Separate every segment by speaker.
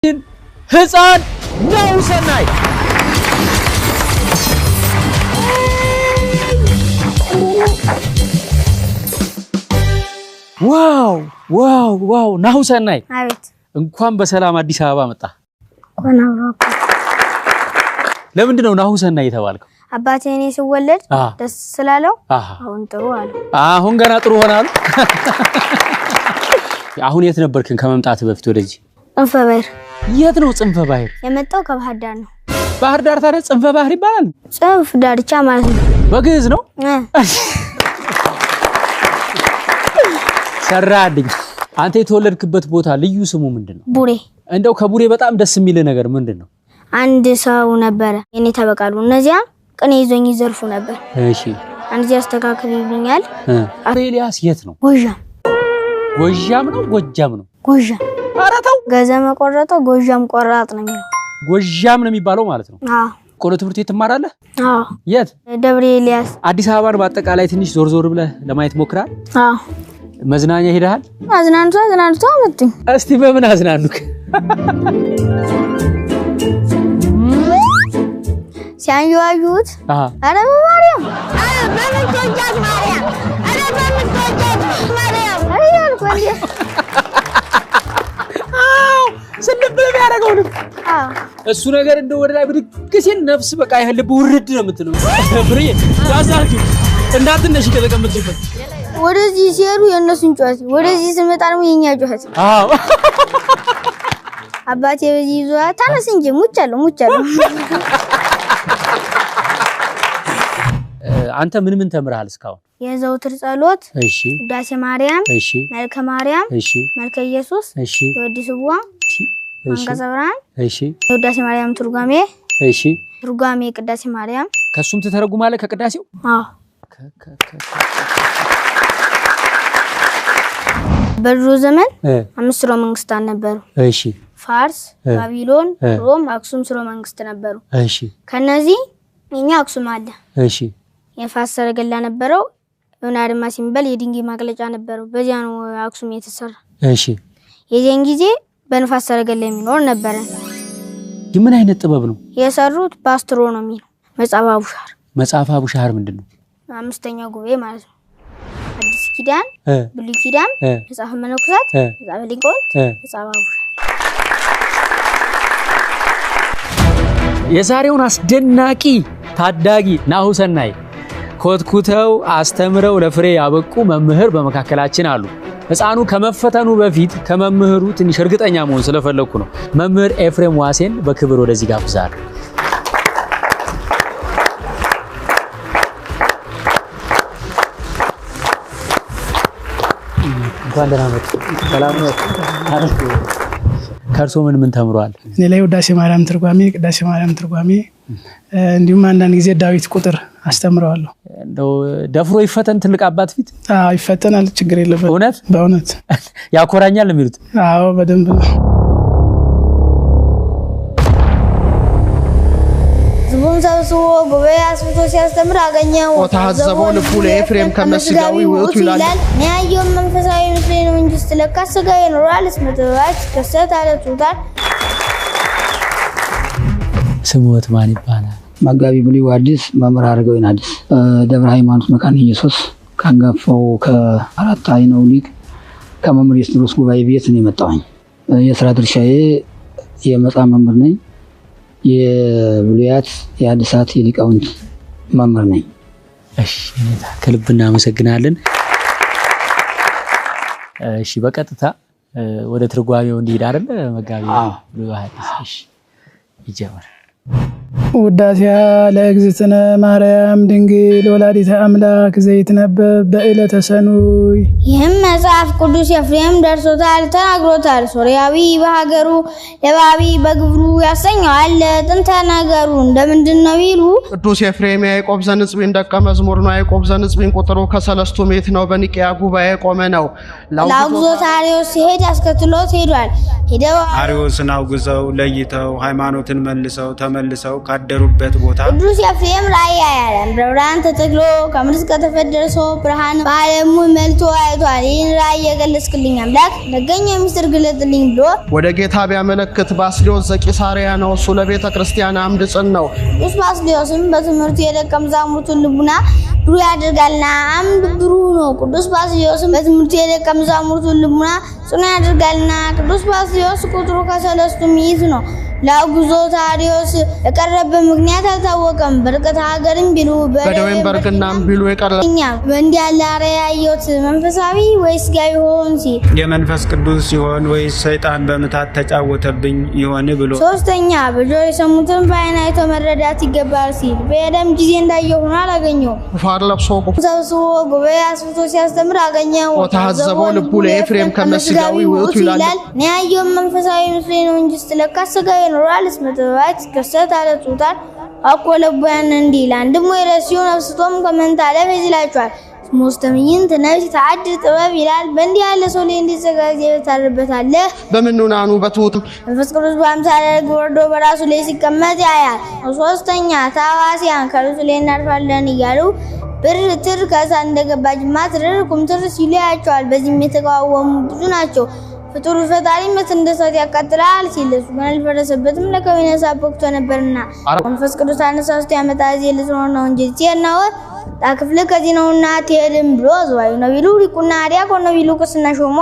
Speaker 1: ህፃን ነው ሰናይ ዋው ናሁ ሰናይ
Speaker 2: አቤት
Speaker 1: እንኳን በሰላም አዲስ አበባ መጣ
Speaker 2: ወናውራው
Speaker 1: ለምንድን ነው ናሁ ሰናይ የተባልከው
Speaker 2: አባቴ እኔ ሲወለድ ደስ ስላለው አሁን ጥሩ አለ
Speaker 1: አሁን ገና ጥሩ ሆናል አሁን የት ነበርክን ከመምጣት በፊት ወደዚህ
Speaker 2: ጽንፈ ባህር
Speaker 1: የት ነው ጽንፈ ባህር
Speaker 2: የመጣው ከባህር ዳር ነው
Speaker 1: ባህር ዳር ታዲያ ጽንፈ ባህር ይባላል
Speaker 2: ጽንፍ ዳርቻ ማለት ነው
Speaker 1: በግዕዝ ነው ሰራልኝ አንተ የተወለድክበት ቦታ ልዩ ስሙ ምንድነው
Speaker 2: ቡሬ
Speaker 1: እንደው ከቡሬ በጣም ደስ የሚል ነገር ምንድነው
Speaker 2: አንድ ሰው ነበር እኔ ተበቃሉ እነዚያ ቅኔ ይዞኝ ይዘርፉ ነበር
Speaker 1: እሺ
Speaker 2: አንዚ አስተካክል ይሉኛል
Speaker 1: ኤልያስ የት ነው ጎጃም ነው ጎጃም አራታው
Speaker 2: ገዘመ ቆረጠው ጎጃም ቆራጥ ነው የሚለው
Speaker 1: ጎጃም ነው የሚባለው ማለት ነው ቆሎ ትምህርት ቤት ትማራለህ የት
Speaker 2: ደብረ ኤልያስ
Speaker 1: አዲስ አበባን በአጠቃላይ ትንሽ ዞር ብለህ ለማየት ሞክራል መዝናኛ ሄደሃል
Speaker 2: አዝናንቱ አመጡኝ
Speaker 1: እስቲ በምን አዝናኑክ
Speaker 2: ሲያዩት አረ ማርያም በምን ተወጃት ማርያም አረ በምን ተወጃት ማርያም አያልኩኝ
Speaker 1: ስንብለ ያረጋው ነው እሱ ነገር እንደው ወደ ላይ ብድግ ሲል ነፍስ በቃ ይሄልብ ውርድ ነው የምትለው ብሬ ያዛልኩ እንዳትነሽ ከተቀመጥሽበት
Speaker 2: ወደዚህ ሲያሩ የነሱን ጫት ወደዚህ ስመጣ ነው የኛ ጫት አባቴ በዚህ ይዞ ታነስ እንጂ ሙጫለው
Speaker 1: አንተ ምን ተምረሃል እስካሁን
Speaker 2: የዘውትር ጸሎት
Speaker 1: እሺ
Speaker 2: ዳሴ ማርያም
Speaker 1: እሺ
Speaker 2: መልከ ማርያም
Speaker 1: እሺ
Speaker 2: መልከ ኢየሱስ
Speaker 1: እሺ
Speaker 2: ወዲስዋ አንገዘብራን
Speaker 1: እሺ
Speaker 2: ዳሴ ማርያም ትርጓሜ
Speaker 1: እሺ
Speaker 2: ትርጓሜ ቅዳሴ ማርያም
Speaker 1: ከሱም ተተረጉማለ ከቅዳሴው
Speaker 2: በድሮ ዘመን 5 ስርወ መንግስታት ነበሩ
Speaker 1: እሺ
Speaker 2: ፋርስ ባቢሎን ሮም አክሱም ስርወ መንግስት ነበሩ
Speaker 1: እሺ
Speaker 2: ከነዚህ እኛ አክሱም አለ
Speaker 1: እሺ
Speaker 2: የፋስ ሰረገላ ነበረው ዮናርማ ሲምበል የድንጋይ ማቅለጫ ነበረው በዚያ ነው አክሱም የተሰራ
Speaker 1: እሺ
Speaker 2: የዚያን ጊዜ በንፋስ ሰረገላ የሚኖር ነበር
Speaker 1: ምን አይነት ጥበብ ነው
Speaker 2: የሰሩት በአስትሮኖሚ ነው መጽሐፈ አቡሻህር
Speaker 1: ምንድነው
Speaker 2: አምስተኛው ጉባኤ ማለት ነው አዲስ ኪዳን ብሉይ ኪዳን መጽሐፈ መነኮሳት መጽሐፈ ሊቃውንት መጽሐፈ አቡሻህር
Speaker 1: የዛሬውን አስደናቂ ታዳጊ ናሁ ሰናይ ኮትኩተው አስተምረው ለፍሬ ያበቁ መምህር በመካከላችን አሉ ህፃኑ ከመፈተኑ በፊት ከመምህሩ ትንሽ እርግጠኛ መሆን ስለፈለኩ ነው መምህር ኤፍሬም ዋሴን በክብር ወደዚህ ጋብዛለሁ እንኳን ደህና መጡ ሰላም ነው ከርሶ ምን ተምሯል
Speaker 3: እኔ ላይ ውዳሴ ማርያም ትርጓሜ ቅዳሴ ማርያም ትርጓሜ እንዲሁም አንዳንድ ጊዜ ዳዊት ቁጥር አስተምረዋለሁ
Speaker 1: እንደው ደፍሮ ይፈተን ትልቅ አባት ፊት
Speaker 3: ይፈተናል ችግር የለበት በእውነት
Speaker 1: ያኮራኛል የሚሉት
Speaker 3: በደንብ ነው
Speaker 2: ዝቡን ሰብስቦ ጉባኤ አስፍቶ ሲያስተምር አገኘው
Speaker 4: ወታዘበው ልቡ ለኤፍሬም ከመስጋዊ ወጡ ይላል
Speaker 2: ያየው መንፈሳዊ ምስል ነው እንጂ ስለካ ስጋዬ ኖራል ስመተዋች ከሰት አለቱታል
Speaker 1: ስሙት ማን ይባላል
Speaker 5: መጋቢ ብሉይ አዲስ መምህር አረጋዊን አዲስ ደብረ ሃይማኖት መካነ ኢየሱስ ካንጋፋው ከአራት አይነው ሊቅ ከመምህር የስድሮስ ጉባኤ ቤት ነው የመጣሁኝ የሥራ ድርሻዬ የመጽሐፍ መምህር ነኝ የብሉያት የአዲሳት የሊቃውንት መምህር ነኝ
Speaker 1: እሺ ከልብና እናመሰግናለን እሺ በቀጥታ ወደ ትርጓሜው እንዲሄድ አይደል መጋቢ ብሉይ አዲስ እሺ ይጀምር
Speaker 3: ውዳሴያ ለእግዝእትነ ማርያም ድንግል ወላዲተ አምላክ ዘይትነበብ በዕለተ ሰኑይ
Speaker 2: ይህም መጽሐፍ ቅዱስ ኤፍሬም ደርሶታል ተናግሮታል ሶርያዊ በሀገሩ ለባቢ በግብሩ ያሰኘዋል ጥንተ ነገሩ እንደምንድነው ይሉ
Speaker 4: ቅዱስ ኤፍሬም ያዕቆብ ዘንጽቢን ደቀ መዝሙር ነው ያዕቆብ ዘንጽቢን ቁጥሩ ከሰለስቱ ምዕት ነው በኒቅያ ጉባኤ ቆመ ነው
Speaker 2: ላውግዞት አርዮስ ሲሄድ አስከትሎት ሄዷል ሄደው
Speaker 6: አርዮስን አውግዘው ለይተው ሃይማኖትን መልሰው ተመልሰው ካደሩበት ቦታ
Speaker 2: ቅዱስ ኤፍሬም ራእይ ያያል በብርሃን ተተክሎ ከምድር ከተፈደረሶ ብርሃን በዓለሙ መልቶ አይቷል ይህን ራእይ የገለጽክልኝ አምላክ ነገኘው ሚስጥር ግለጥልኝ ብሎ
Speaker 4: ወደ ጌታ ቢያመለክት ባስልዮስ ዘቂሳርያ ነው እሱ ለቤተ ክርስቲያን አምድ ጽን ነው
Speaker 2: ቅዱስ ባስልዮስም በትምህርቱ የደቀ መዛሙርቱን ልቡና ብሩህ ያደርጋልና አምድ ብሩህ ነው ቅዱስ ባስልዮስም በትምህርቱ የደቀ መዛሙርቱን ልቡና ጽኑ ያደርጋልና ቅዱስ ባስልዮስ ቁጥሩ ከሰለስቱ ምዕት ነው ለጉዞ ታዲዮስ የቀረበ ምክንያት አልታወቀም በርቀት ሀገርም ቢሉ
Speaker 4: በደዌም በርግናም ቢሉ የቀረበኛ
Speaker 2: በእንዲህ ያለ አርአያ ያየሁት መንፈሳዊ ወይስ ሥጋዊ ሆን ሲል
Speaker 6: የመንፈስ ቅዱስ ሲሆን ወይስ ሰይጣን በምታት ተጫወተብኝ ይሆን ብሎ
Speaker 2: ሶስተኛ በጆሮ የሰሙትን በዓይን አይቶ መረዳት ይገባል ሲል በኤደም ጊዜ እንዳየው ሆኖ አላገኘው
Speaker 4: ፋር ለብሶ
Speaker 2: ሰብስቦ ጉባኤ አስፍቶ ሲያስተምር አገኘው
Speaker 4: ወተሐዘበው ልቡ ለኤፍሬም ከነሥጋዊ ውእቱ ይላል
Speaker 2: እኔ ያየው መንፈሳዊ ምስሌ ነው እንጂ ስለካ ሥጋዊ ኖራል ስመተባት ከሰት አለቱታል አቆለቡያን እንዲል አንድም ወይ ረሲው ነፍስቶም ከመንታለ በዚላችኋል ሙስተምይን ተነሽ ተዓድር ጥበብ ይላል በእንዲህ ያለ ሰው ላይ እንዲዘጋጅ ይታረበታል
Speaker 4: በምንናኑ በትሁት
Speaker 2: መንፈስ ቅዱስ በአምሳለ ወርዶ በራሱ ላይ ሲቀመጥ ያያል ሶስተኛ ታዋሲያን ከራሱ ላይ እናርፋለን እያሉ ብር ትር ከዛ እንደገባጅ ማትረር ኩምትር ሲሉ ያያቸዋል በዚህም የተቃወሙ ብዙ ናቸው ፍጡር ፈጣሪ እንደሰት ያቃጥላል ሲልሱ ማልፈረሰበትም ለከዊነሳ በቅቶ ነበርና መንፈስ ቅዱስ አነሳስቶ ያመጣ እዚህ ነው እንጂ ሲያናው ታክፍለ ከዚህነውና ተየድም ብሎ ዘዋዩ ነብዩ ሊቁና አዲያ ኮነብዩ ቅስና ሾሞ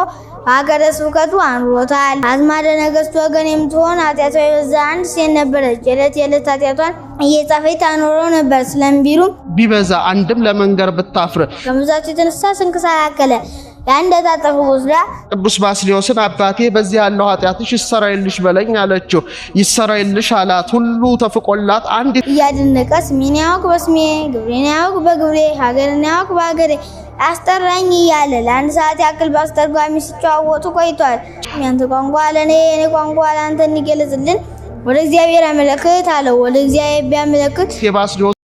Speaker 2: ሀገረ ስብከቱ አንሮታል አዝማደ ነገስቱ ወገን የምትሆን ኃጢአቷ የበዛ አንድ ሴት ነበረች የዕለት ኃጢአቷን እየጻፈች ታኖረው ነበር ስለምቢሉ
Speaker 4: ቢበዛ አንድም ለመንገር ብታፍር
Speaker 2: ከመዛች የተነሳ ስንክሳር አከለ ያንደ ታጠፉ ወስዳ
Speaker 4: ቅዱስ ባስልዮስን አባቴ በዚህ ያለው ኃጢአትሽ ይሰራይልሽ በለኝ አለችው ይሰራይልሽ አላት ሁሉ ተፍቆላት አንድ
Speaker 2: ያድነቀ ስሜንያው በስሜ ግብሬንያው በግብሬ ሀገርንያው በሀገሬ አስጠራኝ ያለ ለአንድ ሰዓት ያክል ባስተርጓሚ ሲጫወቱ ቆይቷል ያንተ ቋንቋ ለኔ የኔ ቋንቋ ላንተ እንዲገለጽልን ወደ እግዚአብሔር አመለክት አለው ወደ እግዚአብሔር ቢያመለክት
Speaker 4: የባስልዮስ